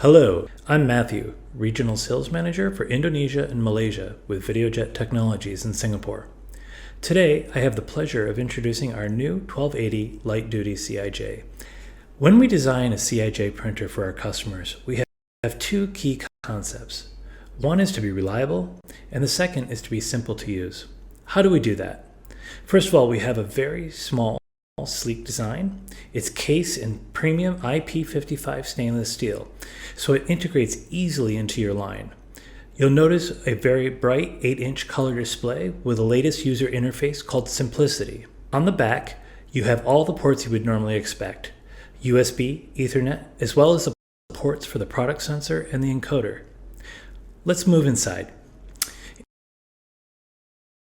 Hello, I'm Matthew, Regional Sales Manager for Indonesia and Malaysia with Videojet Technologies in Singapore. Today, I have the pleasure of introducing our new 1280 light-duty CIJ. When we design a CIJ printer for our customers, we have two key concepts. One is to be reliable, and the second is to be simple to use. How do we do that? First of all, we have a very small, sleek design. It's cased in premium IP55 stainless steel, so it integrates easily into your line. You'll notice a very bright 8-inch color display with the latest user interface called Simplicity. On the back, you have all the ports you would normally expect: USB, Ethernet, as well as the ports for the product sensor and the encoder. Let's move inside.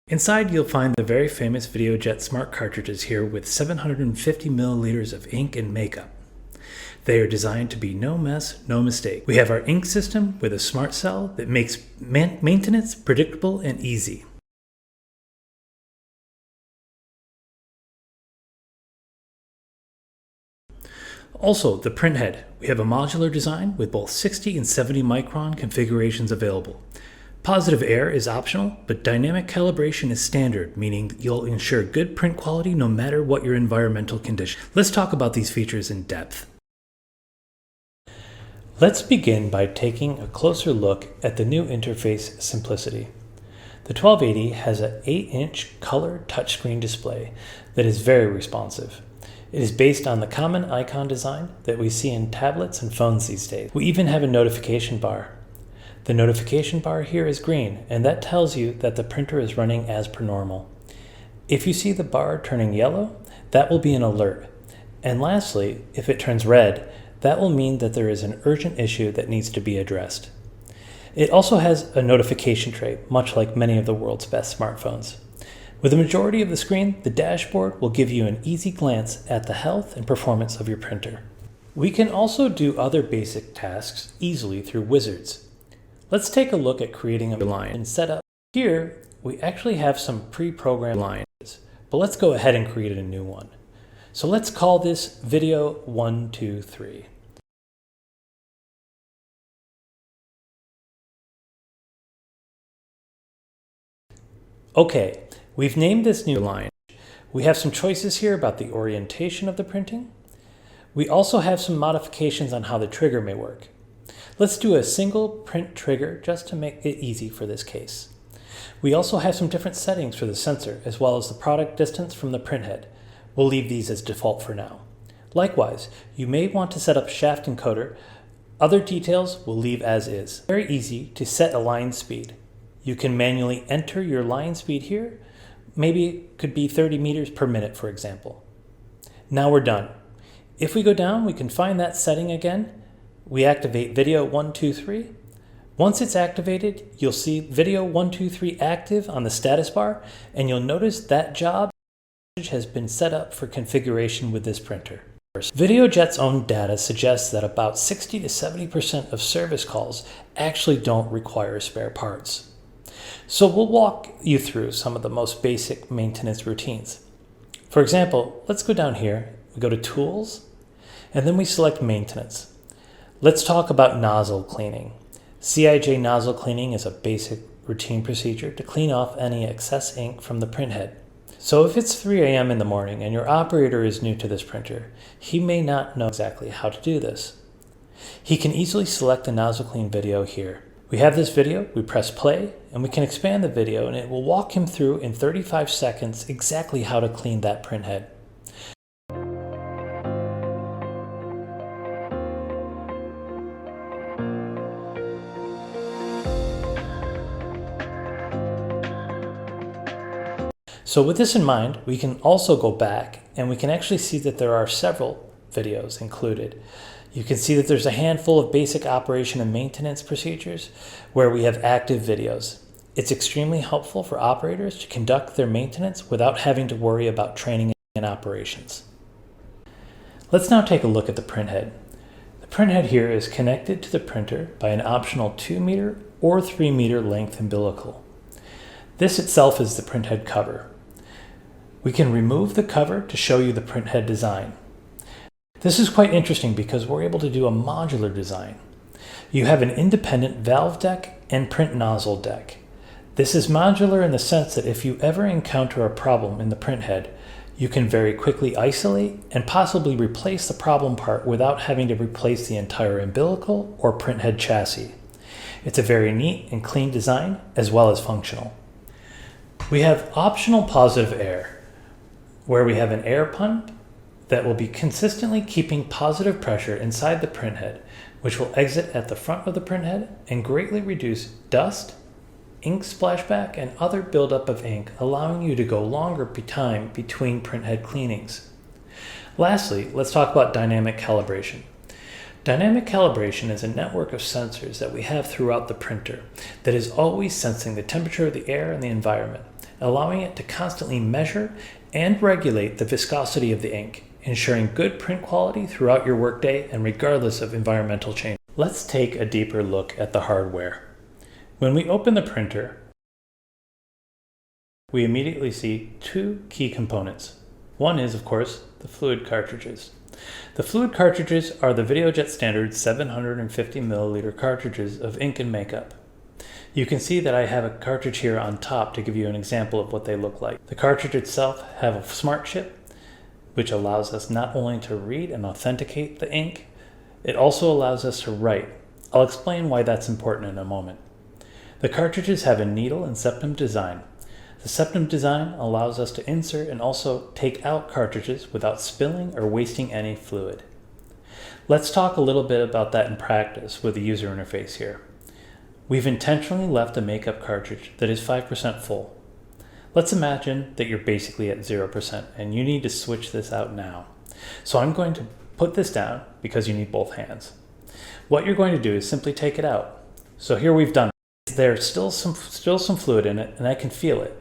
Inside, you'll find the very famous Videojet smart cartridges here with 750 milliliters of ink and makeup. They are designed to be no mess, no mistake. We have our ink system with a smart cell that makes maintenance predictable and easy. Also, the printhead. We have a modular design with both 60 and 70 micron configurations available. Positive air is optional, but dynamic calibration is standard, meaning you'll ensure good print quality no matter what your environmental condition. Let's talk about these features in depth. Let's begin by taking a closer look at the new interface Simplicity. The 1280 has an 8-inch color touchscreen display that is very responsive. It is based on the common icon design that we see in tablets and phones these days. We even have a notification bar. The notification bar here is green, and that tells you that the printer is running as per normal. If you see the bar turning yellow, that will be an alert. And lastly, if it turns red, that will mean that there is an urgent issue that needs to be addressed. It also has a notification tray, much like many of the world's best smartphones. With the majority of the screen, the dashboard will give you an easy glance at the health and performance of your printer. We can also do other basic tasks easily through wizards. Let's take a look at creating a line and setup. Here, we actually have some pre-programmed lines, but let's go ahead and create a new one. So let's call this Video 1, 2, 3. Okay, we've named this new line. We have some choices here about the orientation of the printing. We also have some modifications on how the trigger may work. Let's do a single print trigger just to make it easy for this case. We also have some different settings for the sensor as well as the product distance from the printhead. We'll leave these as default for now. Likewise, you may want to set up shaft encoder. Other details we'll leave as is. Very easy to set a line speed. You can manually enter your line speed here. Maybe it could be 30 meters per minute, for example. Now we're done. If we go down, we can find that setting again. We activate Video 1, 2, 3. Once it's activated, you'll see Video 1, 2, 3 active on the status bar, and you'll notice that job has been set up for configuration with this printer. Videojet's own data suggests that about 60 to 70% of service calls actually don't require spare parts. So we'll walk you through some of the most basic maintenance routines. For example, let's go down here, we go to Tools, and then we select Maintenance. Let's talk about nozzle cleaning. CIJ nozzle cleaning is a basic routine procedure to clean off any excess ink from the printhead. So if it's 3 a.m. in the morning and your operator is new to this printer, he may not know exactly how to do this. He can easily select the nozzle clean video here. We have this video, we press play, and we can expand the video and it will walk him through in 35 seconds exactly how to clean that printhead. So with this in mind, we can also go back and we can actually see that there are several videos included. You can see that there's a handful of basic operation and maintenance procedures where we have active videos. It's extremely helpful for operators to conduct their maintenance without having to worry about training and operations. Let's now take a look at the printhead. The printhead here is connected to the printer by an optional 2 meter or 3 meter length umbilical. This itself is the printhead cover. We can remove the cover to show you the printhead design. This is quite interesting because we're able to do a modular design. You have an independent valve deck and print nozzle deck. This is modular in the sense that if you ever encounter a problem in the print head, you can very quickly isolate and possibly replace the problem part without having to replace the entire umbilical or print head chassis. It's a very neat and clean design as well as functional. We have optional positive air, where we have an air pump that will be consistently keeping positive pressure inside the print head, which will exit at the front of the print head and greatly reduce dust, ink splashback, and other buildup of ink, allowing you to go longer time between print head cleanings. Lastly, let's talk about dynamic calibration. Dynamic calibration is a network of sensors that we have throughout the printer that is always sensing the temperature of the air and the environment, allowing it to constantly measure and regulate the viscosity of the ink, ensuring good print quality throughout your workday and regardless of environmental change. Let's take a deeper look at the hardware. When we open the printer, we immediately see two key components. One is, of course, the fluid cartridges. The fluid cartridges are the Videojet standard 750 milliliter cartridges of ink and makeup. You can see that I have a cartridge here on top to give you an example of what they look like. The cartridge itself have a smart chip, which allows us not only to read and authenticate the ink, it also allows us to write. I'll explain why that's important in a moment. The cartridges have a needle and septum design. The septum design allows us to insert and also take out cartridges without spilling or wasting any fluid. Let's talk a little bit about that in practice with the user interface here. We've intentionally left a makeup cartridge that is 5% full. Let's imagine that you're basically at 0% and you need to switch this out now. So I'm going to put this down because you need both hands. What you're going to do is simply take it out. So here we've done it. There's still some fluid in it and I can feel it.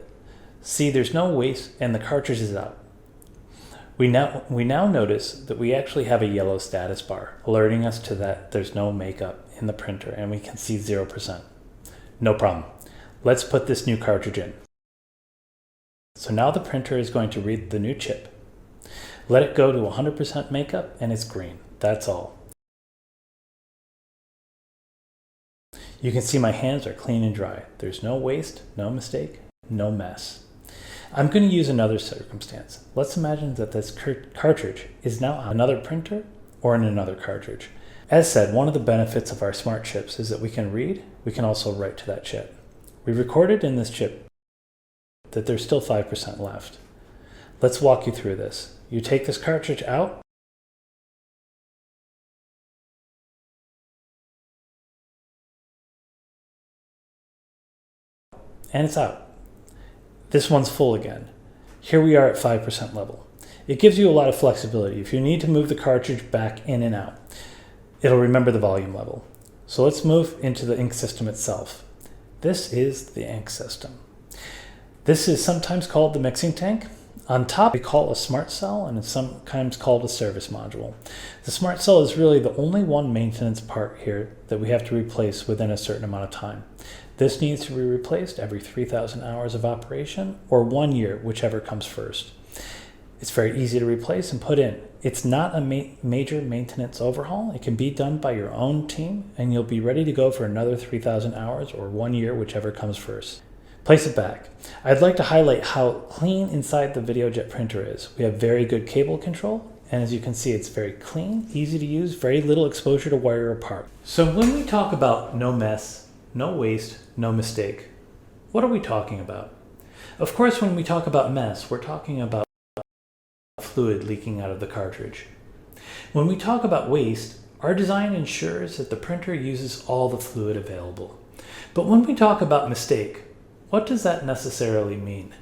See, there's no waste and the cartridge is out. We now notice that we actually have a yellow status bar alerting us to that there's no makeup in the printer and we can see 0%. No problem. Let's put this new cartridge in. So now the printer is going to read the new chip. Let it go to 100% makeup and it's green. That's all. You can see my hands are clean and dry. There's no waste, no mistake, no mess. I'm going to use another circumstance. Let's imagine that this cartridge is now on another printer or in another cartridge. As said, one of the benefits of our smart chips is that we can read, we can also write to that chip. We recorded in this chip that there's still 5% left. Let's walk you through this. You take this cartridge out, and it's out. This one's full again. Here we are at 5% level. It gives you a lot of flexibility. If you need to move the cartridge back in and out, it'll remember the volume level. So let's move into the ink system itself. This is the ink system. This is sometimes called the mixing tank. On top, we call a smart cell, and it's sometimes called a service module. The smart cell is really the only one maintenance part here that we have to replace within a certain amount of time. This needs to be replaced every 3,000 hours of operation or 1 year, whichever comes first. It's very easy to replace and put in. It's not a major maintenance overhaul. It can be done by your own team, and you'll be ready to go for another 3,000 hours or 1 year, whichever comes first. Place it back. I'd like to highlight how clean inside the Videojet printer is. We have very good cable control, and as you can see, it's very clean, easy to use, very little exposure to wire or part. So when we talk about no mess, no waste, no mistake, what are we talking about? Of course, when we talk about mess, we're talking about fluid leaking out of the cartridge. When we talk about waste, our design ensures that the printer uses all the fluid available. But when we talk about mistake, what does that necessarily mean?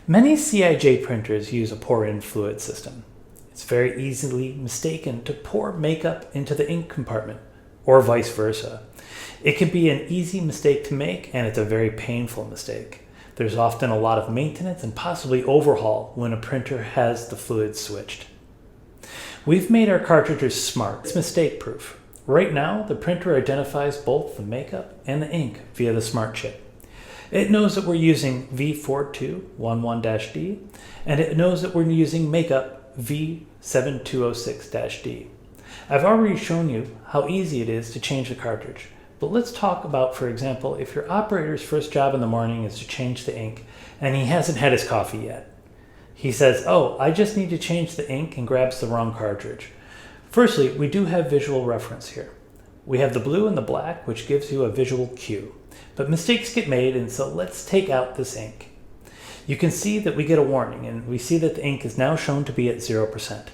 Many CIJ printers use a pour-in fluid system. It's very easily mistaken to pour makeup into the ink compartment, or vice versa. It can be an easy mistake to make, and it's a very painful mistake. There's often a lot of maintenance and possibly overhaul when a printer has the fluid switched. We've made our cartridges smart. It's mistake-proof. Right now, the printer identifies both the makeup and the ink via the smart chip. It knows that we're using V4211-D, and it knows that we're using makeup V7206-D. I've already shown you how easy it is to change the cartridge, but let's talk about, for example, if your operator's first job in the morning is to change the ink and he hasn't had his coffee yet. He says, "Oh, I just need to change the ink," and grabs the wrong cartridge. Firstly, we do have visual reference here. We have the blue and the black, which gives you a visual cue. But mistakes get made, and so let's take out this ink. You can see that we get a warning, and we see that the ink is now shown to be at 0%.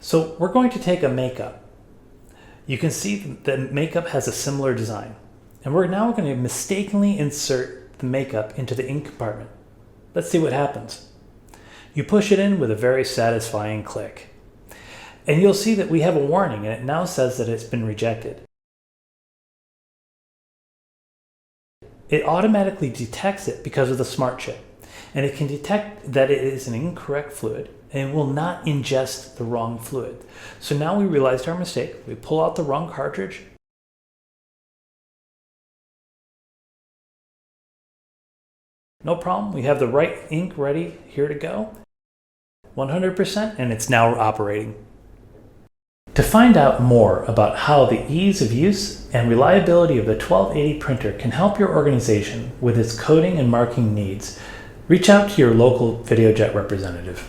So we're going to take a makeup. You can see that makeup has a similar design. And we're now going to mistakenly insert the makeup into the ink compartment. Let's see what happens. You push it in with a very satisfying click. And you'll see that we have a warning, and it now says that it's been rejected. It automatically detects it because of the smart chip, and it can detect that it is an incorrect fluid and will not ingest the wrong fluid. So now we realized our mistake. We pull out the wrong cartridge. No problem, we have the right ink ready here to go. 100%, and it's now operating. To find out more about how the ease of use and reliability of the 1280 printer can help your organization with its coding and marking needs, reach out to your local Videojet representative.